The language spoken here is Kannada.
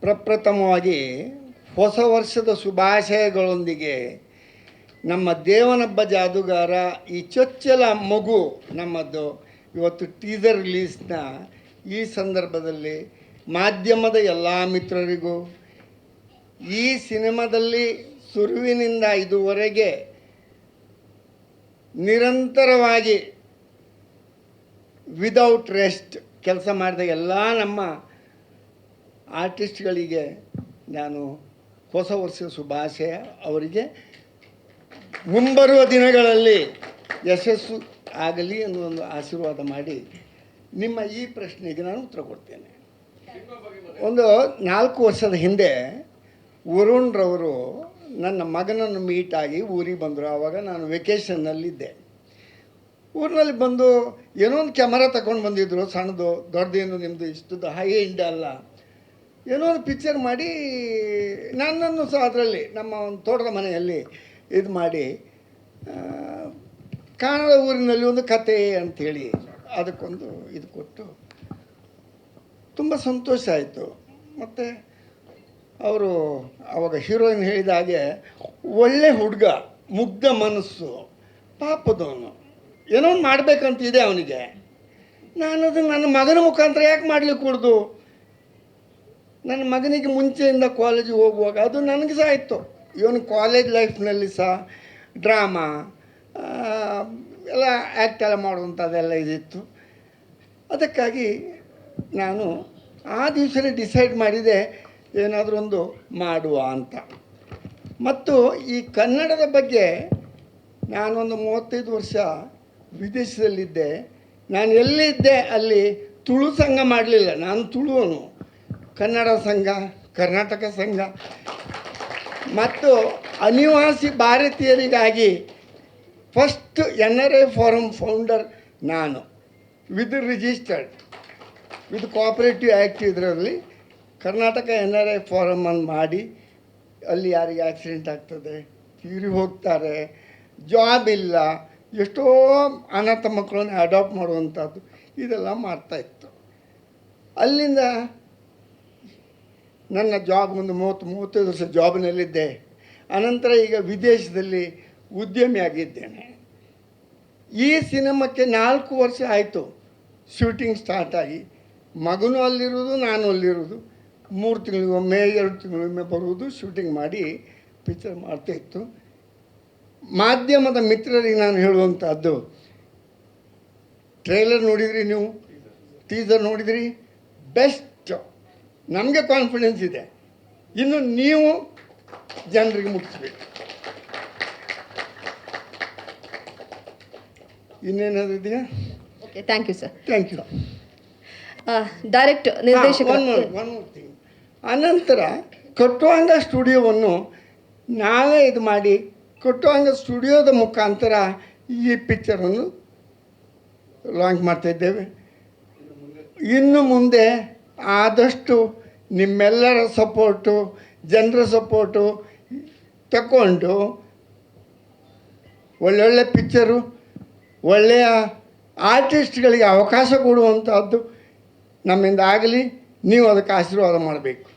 ಪ್ರಪ್ರಥಮವಾಗಿ ಹೊಸ ವರ್ಷದ ಶುಭಾಶಯಗಳೊಂದಿಗೆ ನಮ್ಮ ದೇವನಬ್ಬ ಜಾದುಗಾರ ಈ ಚೊಚ್ಚಲ ಮಗು ನಮ್ಮದು ಇವತ್ತು ಟೀಸರ್ ರಿಲೀಸ್ನ ಈ ಸಂದರ್ಭದಲ್ಲಿ ಮಾಧ್ಯಮದ ಎಲ್ಲ ಮಿತ್ರರಿಗೂ ಈ ಸಿನಿಮಾದಲ್ಲಿ ಶುರುವಿನಿಂದ ಇದುವರೆಗೆ ನಿರಂತರವಾಗಿ ವಿದೌಟ್ ರೆಸ್ಟ್ ಕೆಲಸ ಮಾಡಿದ ಎಲ್ಲ ನಮ್ಮ ಆರ್ಟಿಸ್ಟ್ಗಳಿಗೆ ನಾನು ಹೊಸ ವರ್ಷದ ಶುಭಾಶಯ. ಅವರಿಗೆ ಮುಂಬರುವ ದಿನಗಳಲ್ಲಿ ಯಶಸ್ಸು ಆಗಲಿ ಅನ್ನೋ ಒಂದು ಆಶೀರ್ವಾದ ಮಾಡಿ ನಿಮ್ಮ ಈ ಪ್ರಶ್ನೆಗೆ ನಾನು ಉತ್ತರ ಕೊಡ್ತೇನೆ. ಒಂದು 4 ವರ್ಷದ ಹಿಂದೆ ವರುಣ್ರವರು ನನ್ನ ಮಗನನ್ನು ಮೀಟಾಗಿ ಊರಿಗೆ ಬಂದರು. ಆವಾಗ ನಾನು ವೆಕೇಷನ್ನಲ್ಲಿದ್ದೆ. ಊರಿನಲ್ಲಿ ಬಂದು ಏನೋ ಒಂದು ಕ್ಯಾಮರಾ ತಗೊಂಡು ಬಂದಿದ್ದರು, ಸಣ್ಣದು, ದೊಡ್ಡದೇನು ನಿಮ್ಮದು ಇಷ್ಟದ್ದು ಹೈ ಎಂಡ್ ಅಲ್ಲ, ಏನೋ ಒಂದು ಪಿಕ್ಚರ್ ಮಾಡಿ ನನ್ನನ್ನು ಸಹ ಅದರಲ್ಲಿ ನಮ್ಮ ಒಂದು ತೋಟದ ಮನೆಯಲ್ಲಿ ಇದು ಮಾಡಿ ಕಾಣದ ಊರಿನಲ್ಲಿ ಒಂದು ಕತೆ ಅಂಥೇಳಿ ಅದಕ್ಕೊಂದು ಇದು ಕೊಟ್ಟು ತುಂಬ ಸಂತೋಷ ಆಯಿತು. ಮತ್ತು ಅವರು ಆವಾಗ ಹೀರೋಯಿನ್ ಹೇಳಿದ ಹಾಗೆ ಒಳ್ಳೆ ಹುಡುಗ, ಮುಗ್ಧ ಮನಸ್ಸು, ಪಾಪದವನು, ಏನೋ ಒಂದು ಮಾಡಬೇಕಂತಿದೆ ಅವನಿಗೆ. ನಾನು ಅದನ್ನು ನನ್ನ ಮಗನ ಮುಖಾಂತರ ಯಾಕೆ ಮಾಡಲಿಕ್ಕೆ ಕೊಡ್ದು? ನನ್ನ ಮಗನಿಗೆ ಮುಂಚೆಯಿಂದ ಕಾಲೇಜಿಗೆ ಹೋಗುವಾಗ ಅದು ನನಗೆ ಸಹ ಇತ್ತು. ಇವನು ಕಾಲೇಜ್ ಲೈಫ್ನಲ್ಲಿ ಸಹ ಡ್ರಾಮಾ ಎಲ್ಲ ಆ್ಯಕ್ಟ್ ಎಲ್ಲ ಮಾಡುವಂಥದ್ದೆಲ್ಲ ಇದಿತ್ತು. ಅದಕ್ಕಾಗಿ ನಾನು ಆ ದಿವಸನೇ ಡಿಸೈಡ್ ಮಾಡಿದೆ ಏನಾದರೂ ಒಂದು ಮಾಡುವ ಅಂತ. ಮತ್ತು ಈ ಕನ್ನಡದ ಬಗ್ಗೆ ನಾನೊಂದು 35 ವರ್ಷ ವಿದೇಶದಲ್ಲಿದ್ದೆ. ನಾನು ಎಲ್ಲಿದ್ದೆ ಅಲ್ಲಿ ತುಳು ಸಂಘ ಮಾಡಲಿಲ್ಲ. ನಾನು ತುಳುವನು. ಕನ್ನಡ ಸಂಘ, ಕರ್ನಾಟಕ ಸಂಘ ಮತ್ತು ಅನಿವಾಸಿ ಭಾರತೀಯರಿಗಾಗಿ ಫಸ್ಟ್ NRI ಫಾರಮ್ ಫೌಂಡರ್ ನಾನು, with registered with cooperative act. ಇದರಲ್ಲಿ ಕರ್ನಾಟಕ NRI ಫಾರಮ್ ಅನ್ನು ಮಾಡಿ ಅಲ್ಲಿ ಯಾರಿಗೆ ಆಕ್ಸಿಡೆಂಟ್ ಆಗ್ತದೆ, ತೀರಿ ಹೋಗ್ತಾರೆ, ಜಾಬ್ ಇಲ್ಲ, ಎಷ್ಟೋ ಅನಾಥ ಮಕ್ಕಳನ್ನು ಅಡಾಪ್ಟ್ ಮಾಡುವಂಥದ್ದು ಇದೆಲ್ಲ ಮಾಡ್ತಾಯಿತ್ತು. ಅಲ್ಲಿಂದ ನನ್ನ ಜಾಬ್ ಒಂದು 30-35 ವರ್ಷ ಜಾಬ್ನಲ್ಲಿದ್ದೆ. ಅನಂತರ ಈಗ ವಿದೇಶದಲ್ಲಿ ಉದ್ಯಮಿಯಾಗಿದ್ದೇನೆ. ಈ ಸಿನಿಮಾಕ್ಕೆ 4 ವರ್ಷ ಆಯಿತು ಶೂಟಿಂಗ್ ಸ್ಟಾರ್ಟ್ ಆಗಿ. ಮಗನೂ ಅಲ್ಲಿರೋದು, ನಾನು ಅಲ್ಲಿರೋದು. 3 ತಿಂಗಳಿಗೊಮ್ಮೆ 2 ತಿಂಗಳಿಗೊಮ್ಮೆ ಬರುವುದು, ಶೂಟಿಂಗ್ ಮಾಡಿ ಪಿಕ್ಚರ್ ಮಾಡ್ತಾಯಿತ್ತು. ಮಾಧ್ಯಮದ ಮಿತ್ರರಿಗೆ ನಾನು ಹೇಳುವಂಥದ್ದು, ಟ್ರೈಲರ್ ನೋಡಿದ್ರಿ ನೀವು, ಟೀಸರ್ ನೋಡಿದ್ರಿ, ಬೆಸ್ಟ್. ನಮಗೆ ಕಾನ್ಫಿಡೆನ್ಸ್ ಇದೆ, ಇನ್ನು ನೀವು ಜನರಿಗೆ ಮುಟ್ಟಿಸ್ಬೇಕು. ಇನ್ನೇನಾದ್ರು ಇದೆಯಾ? Okay, thank you sir. Thank you. Direct ನಿರ್ದೇಶಕ ಒನ್ ಮೋರ್ ಥಿಂಗ್. ಅನಂತರ ಕಟ್ಟುವಾಂಗ ಸ್ಟುಡಿಯೋವನ್ನು ನಾವೇ ಇದು ಮಾಡಿ ಕಟ್ಟುವಾಂಗ ಸ್ಟುಡಿಯೋದ ಮುಖಾಂತರ ಈ ಪಿಕ್ಚರನ್ನು ಲಾಂಚ್ ಮಾಡ್ತಾಯಿದ್ದೇವೆ. ಇನ್ನು ಮುಂದೆ ಆದಷ್ಟು ನಿಮ್ಮೆಲ್ಲರ ಸಪೋರ್ಟು, ಜನರ ಸಪೋರ್ಟು ತಗೊಂಡು ಒಳ್ಳೊಳ್ಳೆ ಪಿಕ್ಚರು, ಒಳ್ಳೆಯ ಆರ್ಟಿಸ್ಟ್ಗಳಿಗೆ ಅವಕಾಶ ಕೊಡುವಂಥದ್ದು ನಮ್ಮಿಂದ ಆಗಲಿ. ನೀವು ಅದಕ್ಕೆ ಆಶೀರ್ವಾದ ಮಾಡಬೇಕು.